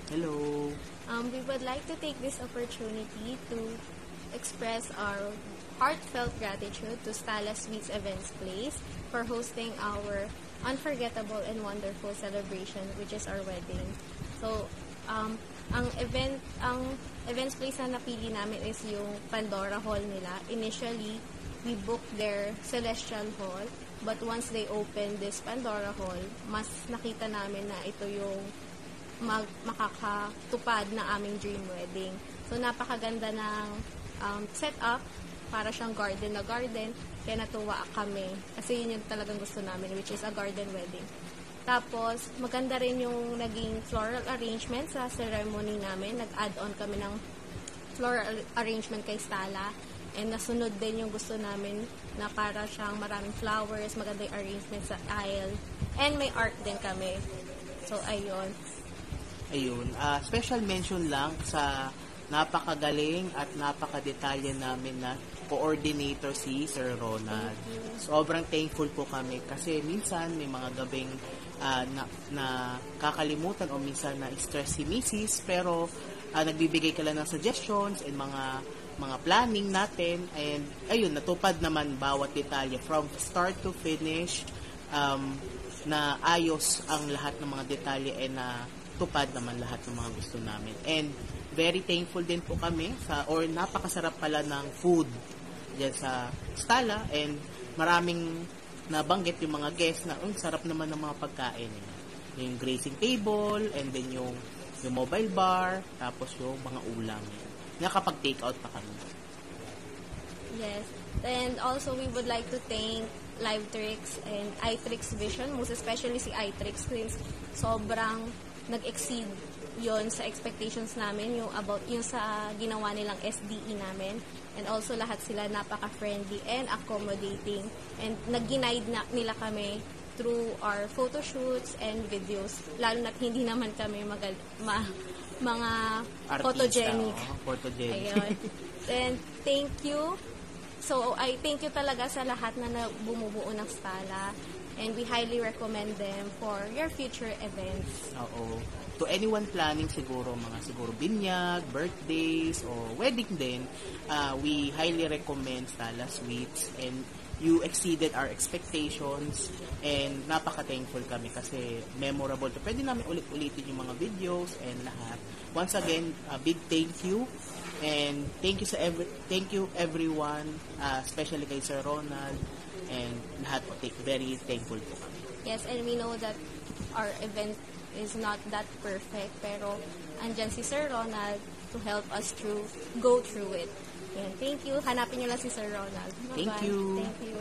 Hello. We would like to take this opportunity to express our heartfelt gratitude to Stala Sweets Events Place for hosting our unforgettable and wonderful celebration, which is our wedding. So, ang events place na napili namin is yung Pandora Hall nila. Initially, we booked their Celestial Hall, but once they opened this Pandora Hall, mas nakita namin na ito yung makakatupad na aming dream wedding. So, napakaganda ng setup, para siyang garden na garden, kaya natuwa kami. Kasi yun yung talagang gusto namin, which is a garden wedding. Tapos, maganda rin yung naging floral arrangement sa ceremony namin. Nag-add-on kami ng floral arrangement kay Stala. And nasunod din yung gusto namin na para siyang maraming flowers, maganda yung arrangement sa aisle. And may art din kami. So, ayun. Special mention lang sa napakagaling at napakadetalye namin na coordinator si Sir Ronald. Sobrang thankful po kami kasi minsan may mga gabing na kakalimutan o minsan na stress si Mrs. pero nagbibigay ka lang ng suggestions and mga planning natin, and ayun, natupad naman bawat detalye from start to finish, na ayos ang lahat ng mga detalye and na tupad naman lahat ng mga gusto namin. And very thankful din po kami napakasarap pala ng food diyan sa Stala, and maraming nabanggit yung mga guests na sarap naman ng mga pagkain. Yung grazing table, and then yung mobile bar, tapos yung mga ulam. Nakapag-take out pa kami. Yes. And also, we would like to thank LiveTrix and iTrix Vision, most especially si iTrix, since sobrang nag-exceed yon sa expectations namin, yung sa ginawa nilang SDE namin. And also, lahat sila napaka-friendly and accommodating. And nag-guide nila kami through our photo shoots and videos. Lalo na't hindi naman kami mga Artista, photogenic. Photogenic. Ayun. And thank you. So, I thank you talaga sa lahat na bumubuo ng Stala. And we highly recommend them for your future events. Oo. To anyone planning siguro binyag, birthdays, o wedding din, we highly recommend Stala Sweets, and you exceeded our expectations, and napaka-thankful kami kasi memorable to. Pwede namin ulit-ulitin yung mga videos and lahat. Once again, a big thank you, and thank you everyone, especially kay Sir Ronald, and lahat po, very thankful po kami. Yes, and we know that our event is not that perfect, pero andyan si Sir Ronald to help us go through it. Yan, thank you. Hanapin nyo lang si Sir Ronald. Bye-bye. Thank you. Thank you.